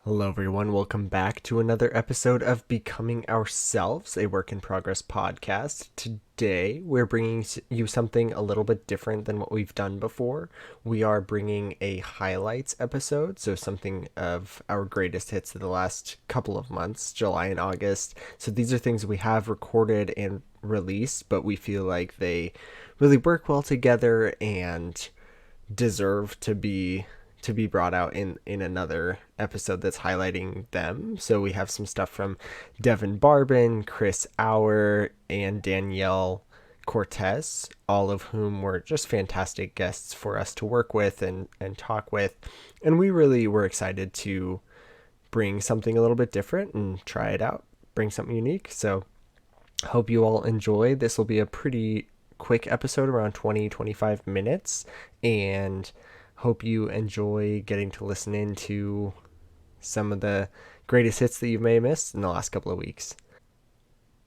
Hello, everyone. Welcome back to another episode of Becoming Ourselves, a work in progress podcast. Today, we're bringing you something a little bit different than what we've done before. We are bringing a highlights episode, so something of our greatest hits of the last couple of months, July and August. So these are things we have recorded and released, but we feel like they really work well together and deserve to be brought out in another episode that's highlighting them. So we have some stuff from Devin Barbin, Chris Auer, and Danielle Cortez, all of whom were just fantastic guests for us to work with and talk with. And we really were excited to bring something a little bit different and try it out, bring something unique. So hope you all enjoy. This will be a pretty quick episode, around 20-25 minutes, and hope you enjoy getting to listen into some of the greatest hits that you may have missed in the last couple of weeks.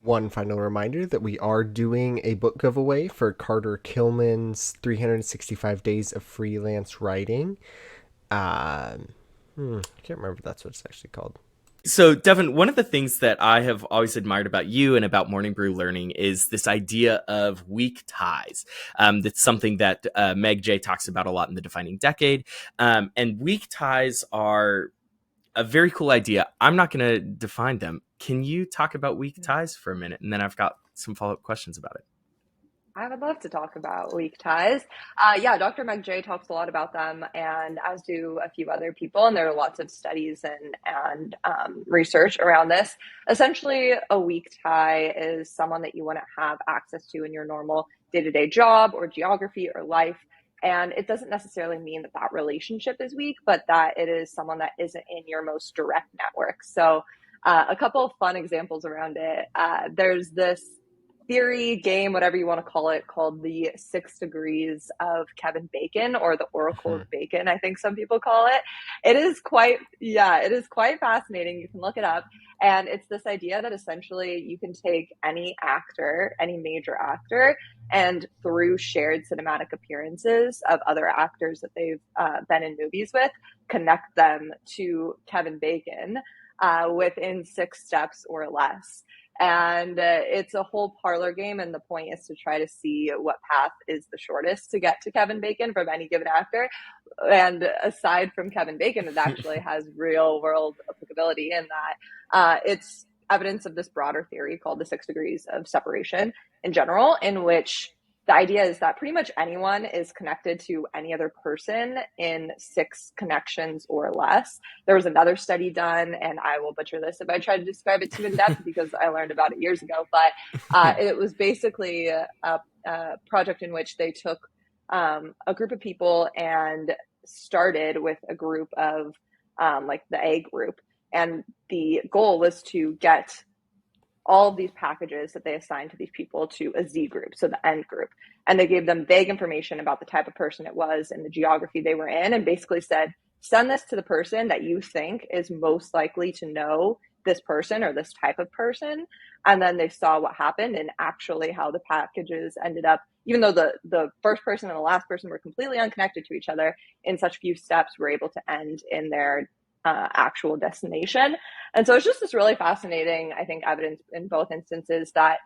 One final reminder that we are doing a book giveaway for Carter Killman's 365 Days of Freelance Writing. I can't remember if that's what it's actually called. So, Devin, one of the things that I have always admired about you and about Morning Brew Learning is this idea of weak ties. That's something that Meg J talks about a lot in the Defining Decade. And weak ties are a very cool idea. I'm not going to define them. Can you talk about weak ties for a minute? And then I've got some follow-up questions about it. I would love to talk about weak ties. Dr. Meg J talks a lot about them, and as do a few other people. And there are lots of studies and research around this. Essentially, a weak tie is someone that you want to have access to in your normal day-to-day job or geography or life. And it doesn't necessarily mean that that relationship is weak, but that it is someone that isn't in your most direct network. So a couple of fun examples around it. There's this theory game, whatever you want to call it, called the 6 degrees of Kevin Bacon, or the Oracle of Bacon, I think some people call it. It is quite fascinating. You can look it up. And it's this idea that essentially you can take any actor, any major actor, and through shared cinematic appearances of other actors that they've been in movies with, connect them to Kevin Bacon within 6 steps or less. And it's a whole parlor game, and the point is to try to see what path is the shortest to get to Kevin Bacon from any given actor. And aside from Kevin Bacon, it actually has real world applicability in that it's evidence of this broader theory called the 6 degrees of separation in general, in which the idea is that pretty much anyone is connected to any other person in 6 connections or less. There was another study done, and I will butcher this if I try to describe it too in depth because I learned about it years ago, but it was basically a project in which they took a group of people and started with a group of like the A group. And the goal was to get all of these packages that they assigned to these people to a Z group, so the end group. And they gave them vague information about the type of person it was and the geography they were in, and basically said, send this to the person that you think is most likely to know this person or this type of person. And then they saw what happened and actually how the packages ended up, even though the first person and the last person were completely unconnected to each other, in such few steps were able to end in their actual destination. And so it's just this really fascinating, I think, evidence in both instances that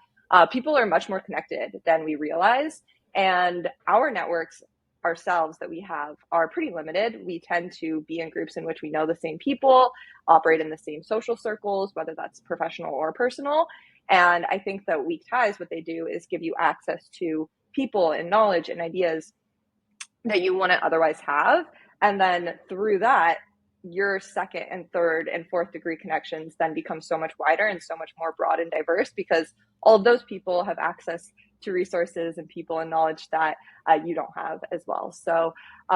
people are much more connected than we realize. And our networks ourselves that we have are pretty limited. We tend to be in groups in which we know the same people, operate in the same social circles, whether that's professional or personal. And I think that weak ties, what they do is give you access to people and knowledge and ideas that you wouldn't otherwise have. And then through that, your second and third and fourth degree connections then become so much wider and so much more broad and diverse, because all of those people have access to resources and people and knowledge that you don't have as well. So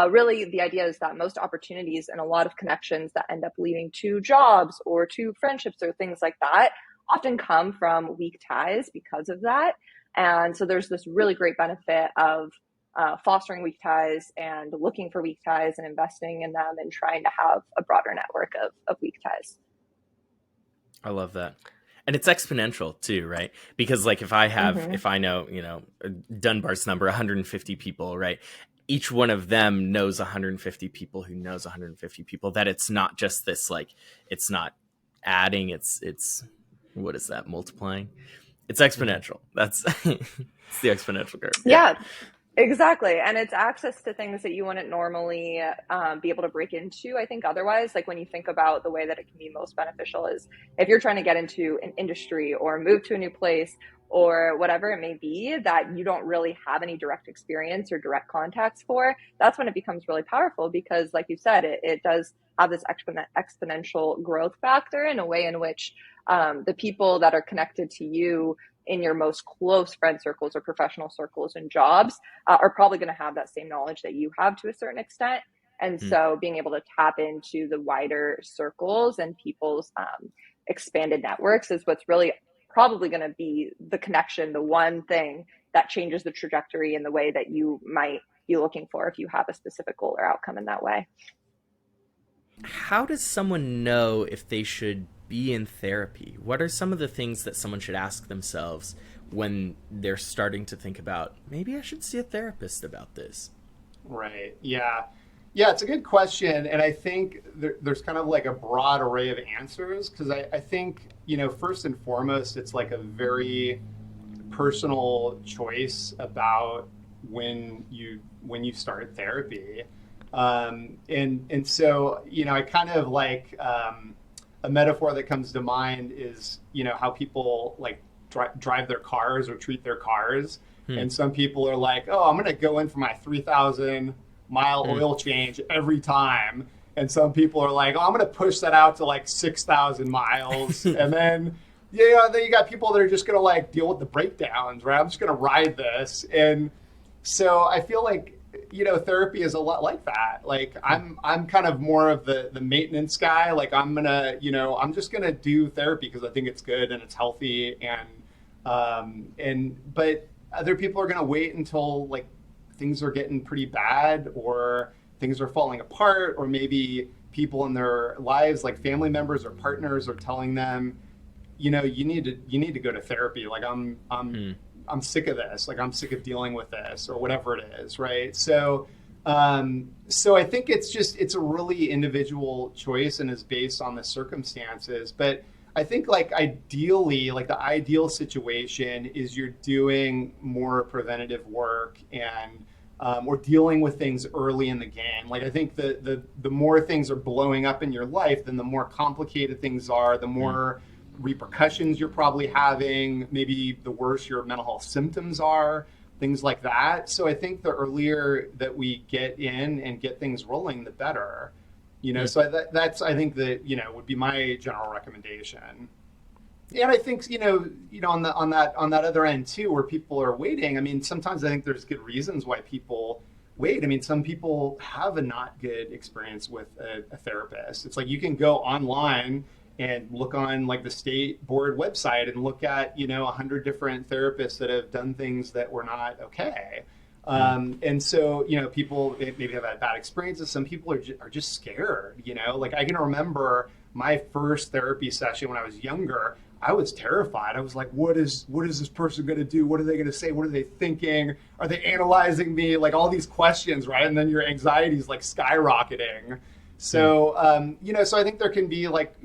really the idea is that most opportunities and a lot of connections that end up leading to jobs or to friendships or things like that often come from weak ties because of that. And so there's this really great benefit of fostering weak ties and looking for weak ties and investing in them and trying to have a broader network of weak ties. I love that. And it's exponential too, right? Because like if I know, Dunbar's number, 150 people, right? each one of them knows 150 people who knows 150 people, that it's not just this, like, it's not adding, it's what is that, multiplying? It's exponential. That's it's the exponential curve. Yeah. Yeah, exactly. And it's access to things that you wouldn't normally be able to break into, I think, otherwise. Like when you think about the way that it can be most beneficial is if you're trying to get into an industry or move to a new place or whatever it may be that you don't really have any direct experience or direct contacts for, that's when it becomes really powerful because, like you said, it does have this exponential growth factor in a way in which the people that are connected to you in your most close friend circles or professional circles and jobs are probably going to have that same knowledge that you have to a certain extent. And Mm. so being able to tap into the wider circles and people's expanded networks is what's really probably going to be the connection, the one thing that changes the trajectory in the way that you might be looking for if you have a specific goal or outcome in that way. How does someone know if they should be in therapy? What are some of the things that someone should ask themselves when they're starting to think about, maybe I should see a therapist about this? Right. Yeah. Yeah, it's a good question. And I think there's kind of like a broad array of answers because I think, first and foremost, it's like a very personal choice about when you start therapy. And so, I kind of like a metaphor that comes to mind is, how people like drive their cars or treat their cars. And some people are like, oh, I'm going to go in for my 3,000-mile oil change every time. And some people are like, oh, I'm going to push that out to like 6,000 miles. And then, then you got people that are just going to like deal with the breakdowns, right? I'm just going to ride this. And so I feel like, therapy is a lot like that. Like I'm kind of more of the maintenance guy. Like I'm I'm just gonna do therapy because I think it's good and it's healthy but other people are gonna wait until like things are getting pretty bad or things are falling apart or maybe people in their lives like family members or partners are telling them, you need to go to therapy. Like I'm sick of this. Like I'm sick of dealing with this or whatever it is. Right. So I think it's a really individual choice and is based on the circumstances. But I think like ideally, like the ideal situation is you're doing more preventative work and or dealing with things early in the game. Like I think the more things are blowing up in your life, then the more complicated things are, the more repercussions you're probably having, maybe the worse your mental health symptoms are, things like that. So I think the earlier that we get in and get things rolling, the better. So that's I think that would be my general recommendation. And I think on that other end too, where people are waiting. I mean, sometimes I think there's good reasons why people wait. I mean, some people have a not good experience with a therapist. It's like you can go online and look on like the state board website and look at 100 different therapists that have done things that were not okay. And so people maybe have had bad experiences. Some people are just scared. Like I can remember my first therapy session when I was younger. I was terrified. I was like, what is this person going to do? What are they going to say? What are they thinking? Are they analyzing me? Like all these questions, right? And then your anxiety is like skyrocketing. So so I think there can be like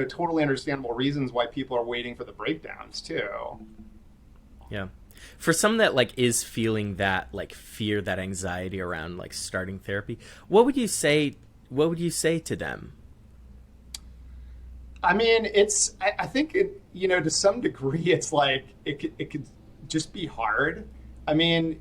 totally understandable reasons why people are waiting for the breakdowns too. Yeah. For someone that like is feeling that like fear, that anxiety around like starting therapy, what would you say to them? I mean, I think to some degree it's like it could just be hard. I mean,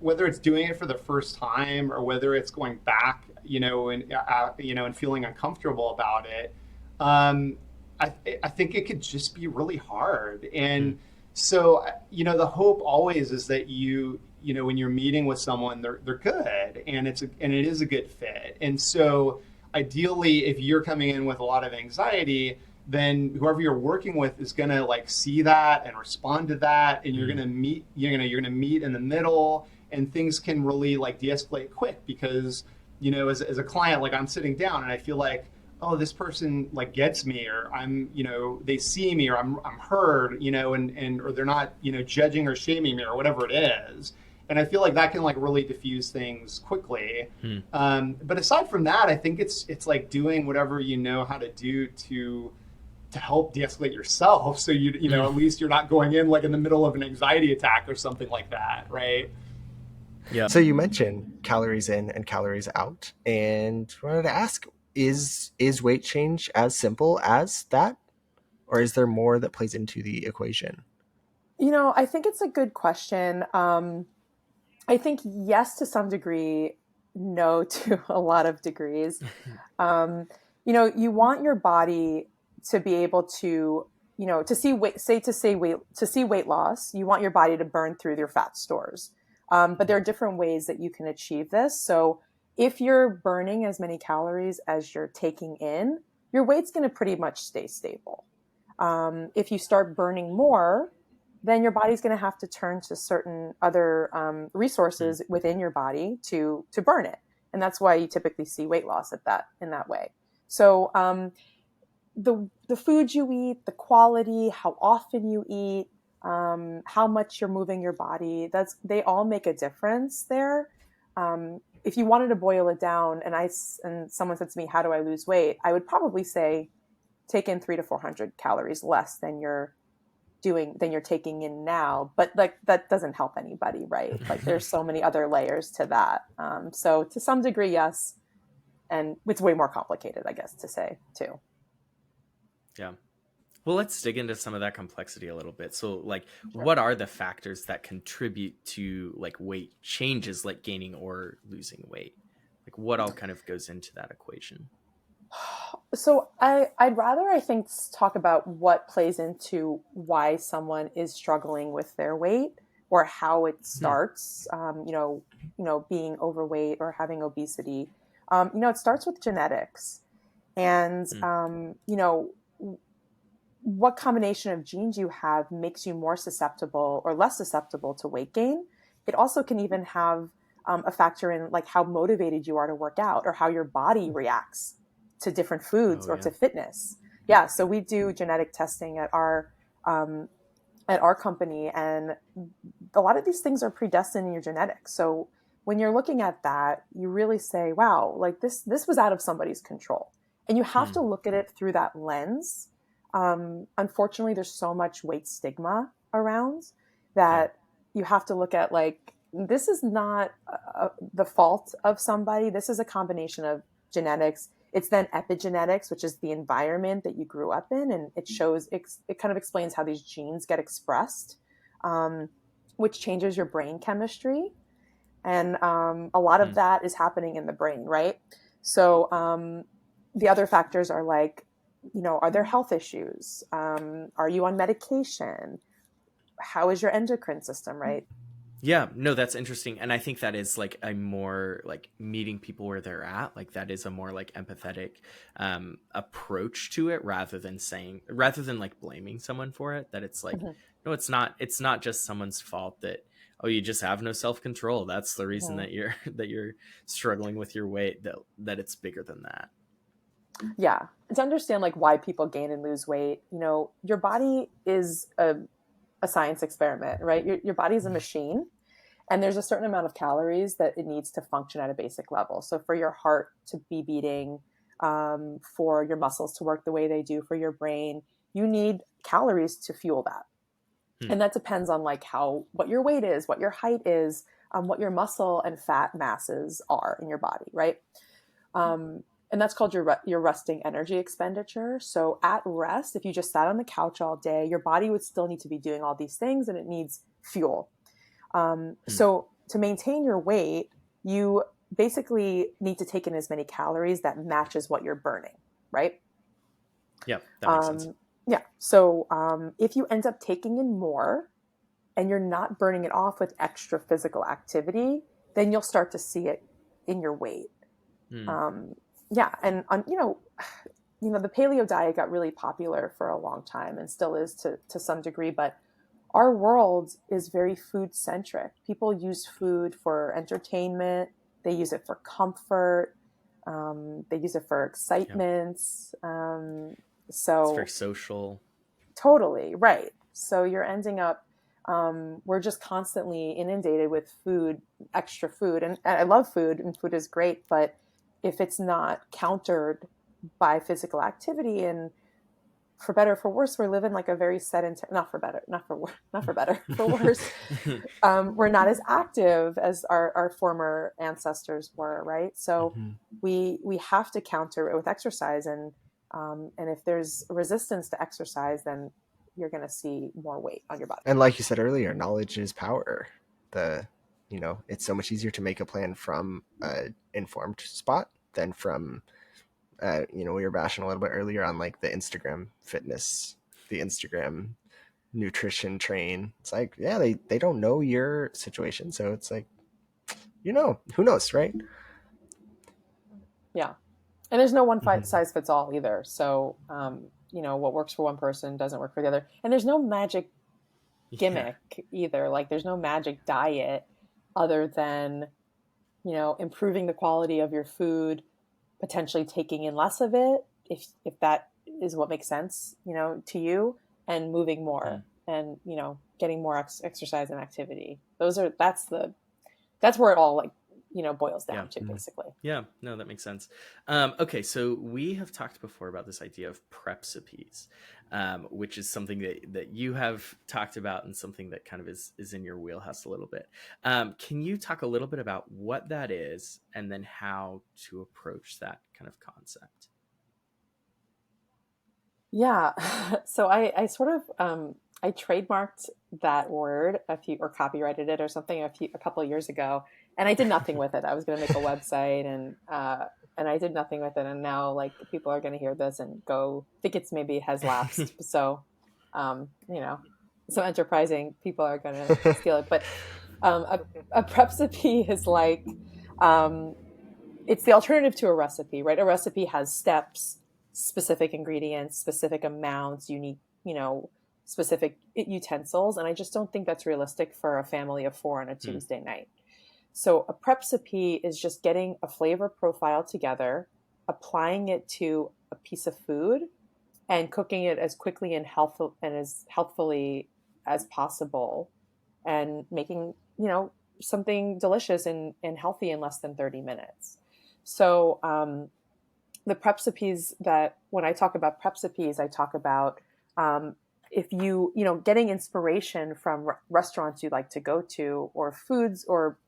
whether it's doing it for the first time or whether it's going back, and feeling uncomfortable about it, I think it could just be really hard. And so, the hope always is that when you're meeting with someone, they're good and it is a good fit. And so ideally, if you're coming in with a lot of anxiety, then whoever you're working with is going to like see that and respond to that. And you're going to meet in the middle and things can really like de-escalate quick because, as a client, like I'm sitting down and I feel like, oh, this person like gets me, or I'm, they see me, or I'm heard, and or they're not, judging or shaming me, or whatever it is. And I feel like that can like really diffuse things quickly. Hmm. But aside from that, I think it's like doing whatever you know how to do to help de-escalate yourself. So you know, at least you're not going in like in the middle of an anxiety attack or something like that, right? Yeah. So you mentioned calories in and calories out, and I wanted to ask, is weight change as simple as that? Or is there more that plays into the equation? I think it's a good question. I think yes to some degree, no to a lot of degrees. Um, you want your body to be able to, to see weight, to see weight loss. You want your body to burn through your fat stores. But there are different ways that you can achieve this. So if you're burning as many calories as you're taking in, your weight's going to pretty much stay stable. If you start burning more, then your body's going to have to turn to certain other resources within your body to burn it, and that's why you typically see weight loss in that way. So the food you eat, the quality, how often you eat, how much you're moving your body, they all make a difference there. If you wanted to boil it down, and someone said to me, "How do I lose weight?" I would probably say take in 300 to 400 calories less than you're taking in now, but like that doesn't help anybody, right? Like there's so many other layers to that. So to some degree, yes, and it's way more complicated, I guess, to say too. Yeah. Well, let's dig into some of that complexity a little bit. So, like, Sure. what are the factors that contribute to like weight changes, like gaining or losing weight? Like, what all kind of goes into that equation? So I'd rather, I think, talk about what plays into why someone is struggling with their weight or how it starts. Being overweight or having obesity. It starts with genetics, and what combination of genes you have makes you more susceptible or less susceptible to weight gain. It also can even have a factor in like how motivated you are to work out or how your body reacts to different foods Oh, or yeah. to fitness. Yeah, so we do genetic testing at our company, and a lot of these things are predestined in your genetics. So when you're looking at that, you really say, "Wow, like this was out of somebody's control," and you have to look at it through that lens. Unfortunately, there's so much weight stigma around that you have to look at like this is not the fault of somebody. This is a combination of genetics. It's then epigenetics, which is the environment that you grew up in, and it kind of explains how these genes get expressed, which changes your brain chemistry, and a lot of that is happening in the brain, right? So the other factors are like, are there health issues? Are you on medication? How is your endocrine system, right? Yeah, no, that's interesting. And I think that is like a more like meeting people where they're at. Like that is a more like empathetic approach to it rather than like blaming someone for it. That it's like, no, it's not just someone's fault that, oh, you just have no self-control. That's the reason that you're struggling with your weight, that it's bigger than that. Yeah. To understand like why people gain and lose weight, your body is a science experiment, right? Your body is a machine, and there's a certain amount of calories that it needs to function at a basic level. So for your heart to be beating, for your muscles to work the way they do, for your brain, you need calories to fuel that. And that depends on like what your weight is, what your height is, what your muscle and fat masses are in your body, right? And that's called your resting energy expenditure. So at rest, if you just sat on the couch all day, your body would still need to be doing all these things, and it needs fuel. So to maintain your weight, you basically need to take in as many calories that matches what you're burning, right? Yeah, that makes sense. Yeah. So if you end up taking in more and you're not burning it off with extra physical activity, then you'll start to see it in your weight. Yeah, and the paleo diet got really popular for a long time and still is to some degree, but our world is very food centric. People use food for entertainment. They use it for comfort. They use it for excitement. It's very social. Totally right. So you're ending up We're just constantly inundated with food, extra food. And I love food, and food is great. But if it's not countered by physical activity, and for better or for worse, we're living like a very sedentary, not for better, not for better, for worse. We're not as active as our former ancestors were, right? So Mm-hmm. we have to counter it with exercise, and if there's resistance to exercise, then you're going to see more weight on your body. And like you said earlier, knowledge is power. It's so much easier to make a plan from an informed spot than from, we were bashing a little bit earlier on like the Instagram fitness, the Instagram nutrition train. It's like, yeah, they don't know your situation. So it's like, who knows, right? Yeah. And there's no one Mm-hmm. size fits all either. So, what works for one person doesn't work for the other. And there's no magic gimmick either. Like there's no magic diet other than, improving the quality of your food, potentially taking in less of it, if that is what makes sense, to you, and moving more and, getting more exercise and activity. That's where it all like, boils down to basically. Yeah, no, that makes sense. Okay, so we have talked before about this idea of prepsipes, which is something that you have talked about and something that kind of is in your wheelhouse a little bit. Can you talk a little bit about what that is and then how to approach that kind of concept? Yeah. So I sort of I trademarked that word or copyrighted it or something a couple of years ago, and I did nothing with it. I was going to make a website, and I did nothing with it. And now like people are going to hear this and go think it's maybe has lapsed. So, um, you know, some enterprising people are going to steal it. But a prep is like um, it's the alternative to a recipe, right? A recipe has steps, specific ingredients, specific amounts, unique, specific utensils. And I just don't think that's realistic for a family of four on a Tuesday night. So a prep is just getting a flavor profile together, applying it to a piece of food, and cooking it as quickly and as healthfully as possible, and making something delicious and healthy in less than 30 minutes. So the prepsipes, that when I talk about prepsipes, I talk about if getting inspiration from restaurants you'd like to go to, or foods, or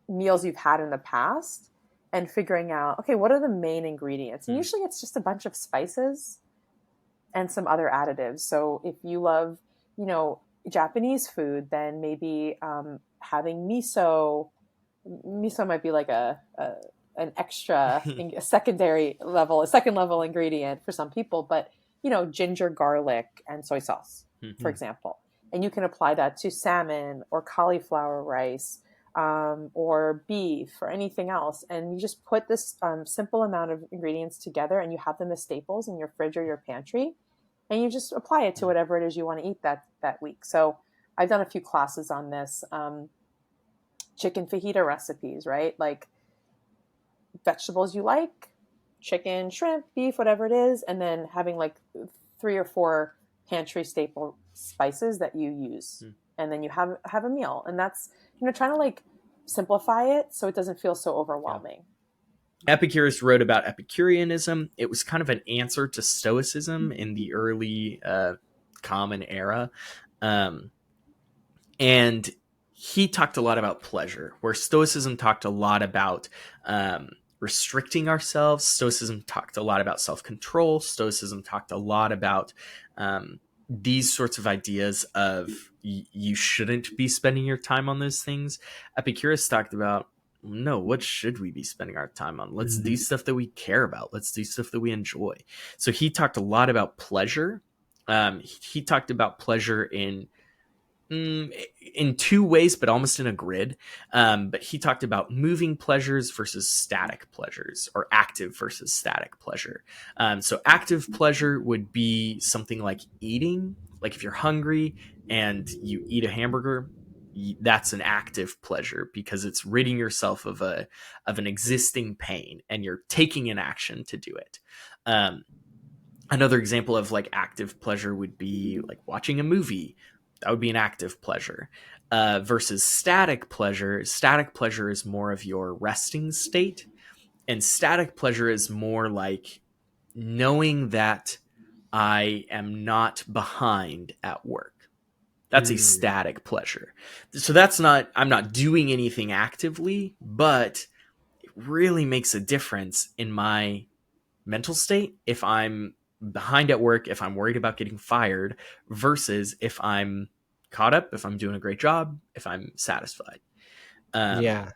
meals you've had in the past, and figuring out, okay, what are the main ingredients? And usually it's just a bunch of spices and some other additives. So if you love Japanese food, then maybe having miso might be like an extra a second level ingredient for some people, but ginger, garlic, and soy sauce, for example. And you can apply that to salmon or cauliflower rice, or beef or anything else. And you just put this simple amount of ingredients together, and you have them as staples in your fridge or your pantry, and you just apply it to whatever it is you want to eat that week. So I've done a few classes on this. Chicken fajita recipes, right? Like vegetables you like, chicken, shrimp, beef, whatever it is, and then having like 3 or 4 pantry staple spices that you use. And then you have a meal. And that's, trying to like simplify it so it doesn't feel so overwhelming. Epicurus wrote about Epicureanism. It was kind of an answer to Stoicism in the early Common Era. And he talked a lot about pleasure, where Stoicism talked a lot about restricting ourselves. Stoicism talked a lot about self-control. Stoicism talked a lot about these sorts of ideas of you shouldn't be spending your time on those things. Epicurus talked about, no, what should we be spending our time on? Let's do stuff that we care about. Let's do stuff that we enjoy. So he talked a lot about pleasure. He talked about pleasure in 2 ways, but almost in a grid. But he talked about moving pleasures versus static pleasures, or active versus static pleasure. So active pleasure would be something like eating. Like if you're hungry and you eat a hamburger, that's an active pleasure because it's ridding yourself of an existing pain and you're taking an action to do it. Another example of like active pleasure would be like watching a movie. That would be an active pleasure. Versus static pleasure. Static pleasure is more of your resting state, and static pleasure is more like knowing that I am not behind at work. That's a Mm. static pleasure. So that's not, I'm not doing anything actively, but it really makes a difference in my mental state if I'm behind at work, if I'm worried about getting fired, versus if I'm caught up, if I'm doing a great job, if I'm satisfied. Um, Yeah.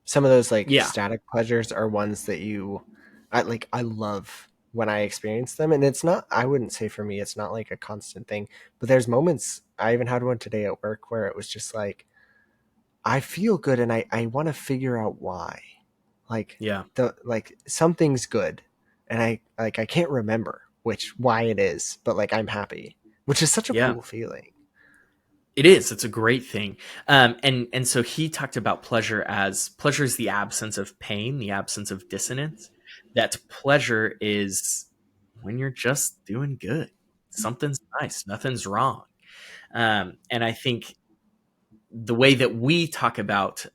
Some of those like yeah, static pleasures are ones that I love when I experience them. And it's not, I wouldn't say for me, it's not like a constant thing, but there's moments. I even had one today at work where it was just like, I feel good and I want to figure out why. Like yeah, something's good and I can't remember why it is, but like I'm happy, which is such a yeah. cool feeling. It is. It's a great thing. And so he talked about pleasure is the absence of pain, the absence of dissonance. That pleasure is when you're just doing good. Something's nice, nothing's wrong. And I think the way that we talk about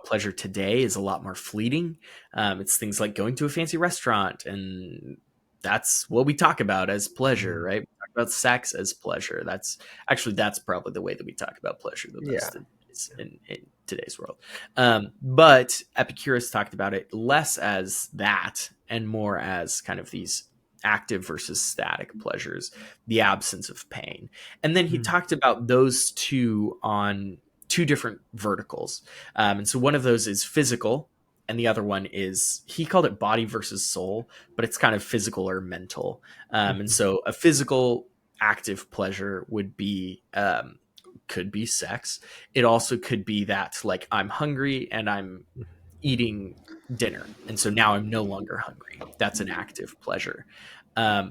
pleasure today is a lot more fleeting. It's things like going to a fancy restaurant, and that's what we talk about as pleasure, Mm. right? We talk about sex as pleasure. That's probably the way that we talk about pleasure the Yeah. most in today's world. But Epicurus talked about it less as that and more as kind of these active versus static pleasures, the absence of pain. And then he Mm. talked about those two on two different verticals. And so one of those is physical, and the other one is, he called it body versus soul, but it's kind of physical or mental. And Mhm. so a physical active pleasure would be, could be sex. It also could be that like I'm hungry and I'm eating dinner, and so now I'm no longer hungry. That's an active pleasure.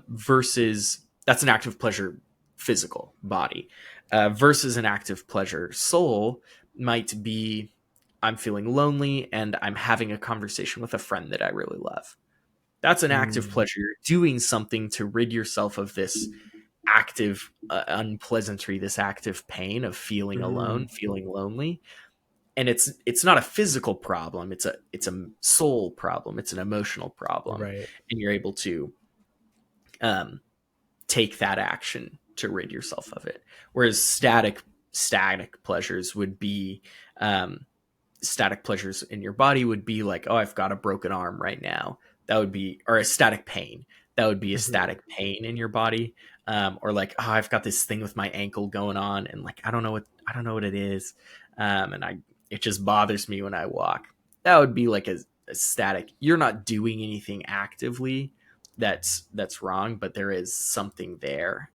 Versus that's an active pleasure, physical body, versus an active pleasure soul might be I'm feeling lonely and I'm having a conversation with a friend that I really love. That's an active Mm. pleasure. You're doing something to rid yourself of this active unpleasantry, this active pain of feeling alone, Mm. feeling lonely. And it's not a physical problem, it's a soul problem, it's an emotional problem, Right. and you're able to um, take that action to rid yourself of it. Whereas static pleasures would be, um, static pleasures in your body would be like, oh, I've got a broken arm right now. That would be, or a static pain. That would be a Mhm. static pain in your body. Or like, oh, I've got this thing with my ankle going on, and like I don't know what it is, and it just bothers me when I walk. That would be like a static. You're not doing anything actively that's wrong, but there is something there,